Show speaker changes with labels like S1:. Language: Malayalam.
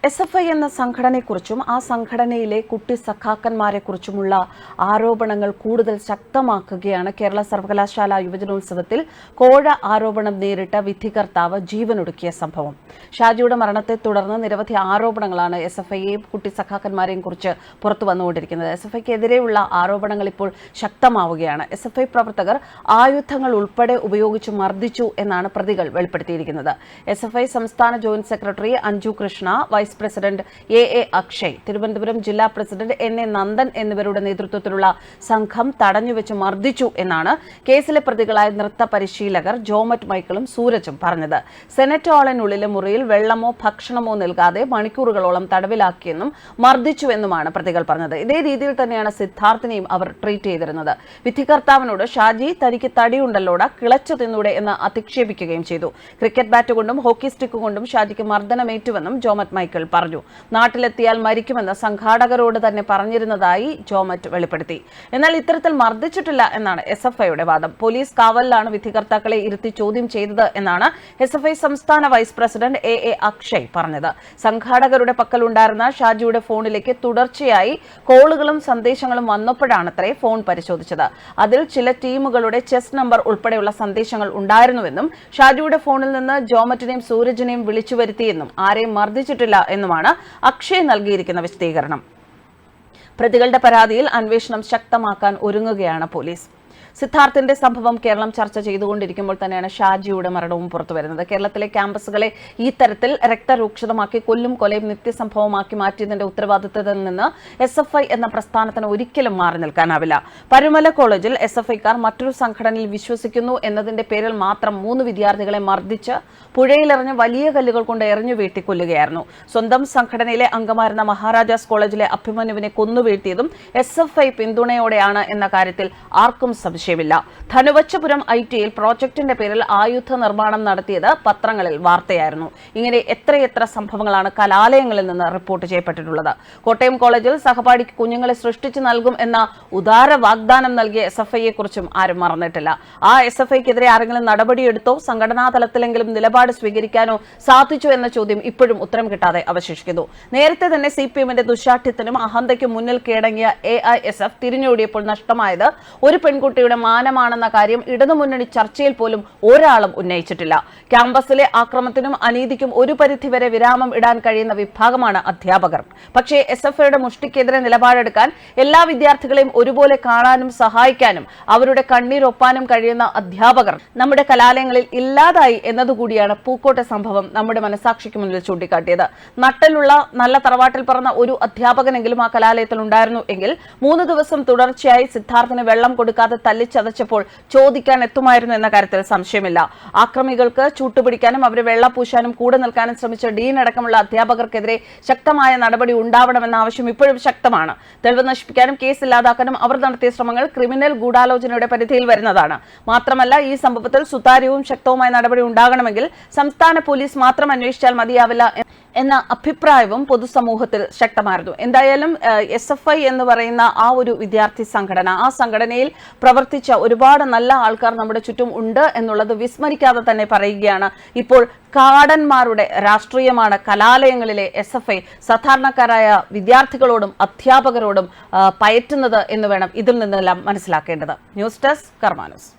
S1: SFI എന്ന സംഘടനയെക്കുറിച്ചും ആ സംഘടനയിലെ കുട്ടി സഖാക്കന്മാരെക്കുറിച്ചുമുള്ള ആരോപണങ്ങൾ കൂടുതൽ ശക്തമാക്കുകയാണ്. കേരള സർവകലാശാല യുവജനോത്സവത്തിൽ കോഴ ആരോപണം നേരിട്ട വിധികർത്താവ് ജീവനൊടുക്കിയ സംഭവം. ഷാജിയുടെ മരണത്തെ തുടർന്ന് നിരവധി ആരോപണങ്ങളാണ് SFIയെയും കുട്ടി സഖാക്കന്മാരെയും കുറിച്ച് പുറത്തു വന്നുകൊണ്ടിരിക്കുന്നത്. SFIക്കെതിരെയുള്ള ആരോപണങ്ങൾ ഇപ്പോൾ ശക്തമാവുകയാണ്. SFI പ്രവർത്തകർ ആയുധങ്ങൾ ഉൾപ്പെടെ ഉപയോഗിച്ച് മർദ്ദിച്ചു എന്നാണ് പ്രതികൾ വെളിപ്പെടുത്തിയിരിക്കുന്നത്. SFI സംസ്ഥാന joint secretary Anju Krishna, vice president A.A. Akshay, Thiruvananthapuram ജില്ലാ പ്രസിഡന്റ് N.A. നന്ദൻ എന്നിവരുടെ നേതൃത്വത്തിലുള്ള സംഘം തടഞ്ഞുവെച്ച് മർദ്ദിച്ചു എന്നാണ് കേസിലെ പ്രതികളായ നൃത്ത പരിശീലകർ ജോമറ്റ് മൈക്കിളും സൂരജും പറഞ്ഞത്. സെനറ്റ് ഹാളിനുള്ളിലെ മുറിയിൽ വെള്ളമോ ഭക്ഷണമോ നൽകാതെ മണിക്കൂറുകളോളം തടവിലാക്കിയെന്നും മർദ്ദിച്ചുവെന്നുമാണ് പ്രതികൾ പറഞ്ഞത്. ഇതേ രീതിയിൽ തന്നെയാണ് സിദ്ധാർത്ഥിനെയും അവർ ട്രീറ്റ് ചെയ്തിരുന്നത്. വിധികർത്താവിനോട് ഷാജി തനിക്ക് തടിയുണ്ടല്ലോടാ, കിളച്ചു തിന്നൂടെ എന്ന് അധിക്ഷേപിക്കുകയും ചെയ്തു. ക്രിക്കറ്റ് ബാറ്റ് കൊണ്ടും ഹോക്കി സ്റ്റിക്ക് കൊണ്ടും ഷാജിക്ക് മർദ്ദനമേറ്റുവെന്നും ജോമറ്റ് മൈക്കിൾ പറഞ്ഞു. നാട്ടിലെത്തിയാൽ മരിക്കുമെന്ന് സംഘാടകരോട് തന്നെ പറഞ്ഞിരുന്നതായി ജോമറ്റ് വെളിപ്പെടുത്തി. എന്നാൽ ഇത്തരത്തിൽ മർദ്ദിച്ചിട്ടില്ല എന്നാണ് SFIയുടെ വാദം. പോലീസ് കാവലിലാണ് വിധികർത്താക്കളെ ഇരുത്തി ചോദ്യം ചെയ്തത് എന്നാണ് SFI സംസ്ഥാന വൈസ് പ്രസിഡന്റ് A.A. അക്ഷയ് പറഞ്ഞത്. സംഘാടകരുടെ പക്കലുണ്ടായിരുന്ന ഷാജിയുടെ ഫോണിലേക്ക് തുടർച്ചയായി കോളുകളും സന്ദേശങ്ങളും വന്നപ്പോഴാണത്രേ ഫോൺ പരിശോധിച്ചത്. അതിൽ ചില ടീമുകളുടെ ചെസ് നമ്പർ ഉൾപ്പെടെയുള്ള സന്ദേശങ്ങൾ ഉണ്ടായിരുന്നുവെന്നും ഷാജിയുടെ ഫോണിൽ നിന്ന് ജോമറ്റിനെയും സൂരജിനെയും വിളിച്ചു വരുത്തിയെന്നും ആരെയും മർദ്ദിച്ചിട്ടില്ല എന്നുമാണ് അക്ഷയ് നൽകിയിരിക്കുന്ന വിശദീകരണം. പ്രതികളുടെ പരാതിയിൽ അന്വേഷണം ശക്തമാക്കാൻ ഒരുങ്ങുകയാണ് പോലീസ്. സിദ്ധാർത്ഥിന്റെ സംഭവം കേരളം ചർച്ച ചെയ്തുകൊണ്ടിരിക്കുമ്പോൾ തന്നെയാണ് ഷാജിയുടെ മരണവും പുറത്തുവരുന്നത്. കേരളത്തിലെ ക്യാമ്പസുകളെ ഈ തരത്തിൽ രക്തരൂക്ഷിതമാക്കി കൊല്ലും കൊലയും നിത്യസംഭവമാക്കി മാറ്റിയതിന്റെ ഉത്തരവാദിത്തത്തിൽ നിന്ന് SFI എന്ന പ്രസ്ഥാനത്തിന് ഒരിക്കലും മാറി നിൽക്കാനാവില്ല. പരുമല കോളേജിൽ SFIക്കാർ മറ്റൊരു സംഘടനയിൽ വിശ്വസിക്കുന്നു എന്നതിന്റെ പേരിൽ മാത്രം 3 വിദ്യാർത്ഥികളെ മർദ്ദിച്ച് പുഴയിലെറിഞ്ഞ് വലിയ കല്ലുകൾ കൊണ്ട് എറിഞ്ഞു വീഴ്ത്തി കൊല്ലുകയായിരുന്നു. സ്വന്തം സംഘടനയിലെ അംഗമായിരുന്ന മഹാരാജാസ് കോളേജിലെ അഭിമന്യുവിനെ കൊന്നുവീഴ്ത്തിയതും SFI പിന്തുണയോടെയാണ് എന്ന കാര്യത്തിൽ ആർക്കും സംശയമില്ല. ധനുവച്ചപുരം ITയിൽ പ്രോജക്ടിന്റെ പേരിൽ ആയുധ നിർമ്മാണം നടത്തിയത് പത്രങ്ങളിൽ വാർത്തയായിരുന്നു. ഇങ്ങനെ എത്രയെത്ര സംഭവങ്ങളാണ് കലാലയങ്ങളിൽ നിന്ന് റിപ്പോർട്ട് ചെയ്യപ്പെട്ടിട്ടുള്ളത്. കോട്ടയം കോളേജിൽ സഹപാഠിക്ക് കുഞ്ഞുങ്ങളെ സൃഷ്ടിച്ചു നൽകും എന്ന ഉദാര വാഗ്ദാനം നൽകിയ SFIയെ കുറിച്ചും ആരും മറന്നിട്ടില്ല. ആ SFIക്കെതിരെ ആരെങ്കിലും നടപടിയെടുത്തോ, സംഘടനാ തലത്തിലെങ്കിലും നിലപാട് സ്വീകരിക്കാനോ സാധിച്ചു എന്ന ചോദ്യം ഇപ്പോഴും ഉത്തരം കിട്ടാതെ അവശേഷിക്കുന്നു. നേരത്തെ തന്നെ CPMന്റെ ദുശാഠ്യത്തിനും അഹന്തയ്ക്കും മുന്നിൽ കീഴടങ്ങിയ AISF തിരിഞ്ഞോടിയപ്പോൾ നഷ്ടമായത് ഒരു പെൺകുട്ടിയുടെ മാനമാണെന്ന കാര്യം ഇടതുമുന്നണി ചർച്ചയിൽ പോലും ഒരാളും ഉന്നയിച്ചിട്ടില്ല. ക്യാമ്പസിലെ ആക്രമണത്തിനും അനീതിക്കും ഒരു പരിധിവരെ വിരാമം ഇടാൻ കഴിയുന്ന വിഭാഗമാണ് അധ്യാപകർ. പക്ഷേ SFIയുടെ മുഷ്ടിക്കെതിരെ നിലപാടെടുക്കാൻ, എല്ലാ വിദ്യാർത്ഥികളെയും ഒരുപോലെ കാണാനും സഹായിക്കാനും അവരുടെ കണ്ണീരൊപ്പാനും കഴിയുന്ന അധ്യാപകർ നമ്മുടെ കലാലയങ്ങളിൽ ഇല്ലാതായി എന്നതുകൂടിയാണ് പൂക്കോട്ടെ സംഭവം നമ്മുടെ മനസാക്ഷിക്ക് മുന്നിൽ ചൂണ്ടിക്കാട്ടിയത്. നട്ടലുള്ള നല്ല തറവാട്ടിൽ പറഞ്ഞ ഒരു അധ്യാപകനെങ്കിലും ആ കലാലയത്തിൽ ഉണ്ടായിരുന്നു എങ്കിൽ 3 ദിവസം തുടർച്ചയായി സിദ്ധാർത്ഥിന് വെള്ളം കൊടുക്കാതെ തല്ലിച്ചതച്ചപ്പോൾ ചോദിക്കാൻ എത്തുമായിരുന്നു എന്ന കാര്യത്തിൽ സംശയമില്ല. ആക്രമികൾക്ക് ചൂട്ടുപിടിക്കാനും അവരെ വെള്ളപൂശാനും കൂടെ നിൽക്കാനും ശ്രമിച്ച ഡീൻ അടക്കമുള്ള അധ്യാപകർക്കെതിരെ ശക്തമായ നടപടി ഉണ്ടാവണമെന്ന ആവശ്യം ഇപ്പോഴും ശക്തമാണ്. തെളിവ് നശിപ്പിക്കാനും കേസ് ഇല്ലാതാക്കാനും അവർ നടത്തിയ ശ്രമങ്ങൾ ക്രിമിനൽ ഗൂഢാലോചനയുടെ പരിധിയിൽ വരുന്നതാണ്. മാത്രമല്ല, ഈ സംഭവത്തിൽ സുതാര്യവും ശക്തവുമായ നടപടി ഉണ്ടാകണമെങ്കിൽ സംസ്ഥാന പോലീസ് മാത്രം അന്വേഷിച്ചാൽ മതിയാവില്ല എന്ന അഭിപ്രായവും പൊതുസമൂഹത്തിൽ ശക്തമായിരുന്നു. എന്തായാലും SFI എന്ന് പറയുന്ന ആ ഒരു വിദ്യാർത്ഥി സംഘടന, ആ സംഘടനയിൽ പ്രവർത്തിച്ച ഒരുപാട് നല്ല ആൾക്കാർ നമ്മുടെ ചുറ്റും ഉണ്ട് എന്നുള്ളത് വിസ്മരിക്കാതെ തന്നെ പറയുകയാണ്. ഇപ്പോൾ കാടന്മാരുടെ രാഷ്ട്രീയമാണ് കലാലയങ്ങളിലെ SFI സാധാരണക്കാരായ വിദ്യാർത്ഥികളോടും അധ്യാപകരോടും പയറ്റുന്നത് എന്ന് വേണം ഇതിൽ നിന്നെല്ലാം മനസ്സിലാക്കേണ്ടത്. ന്യൂസ് ഡെസ്ക് കർമ്മ ന്യൂസ്.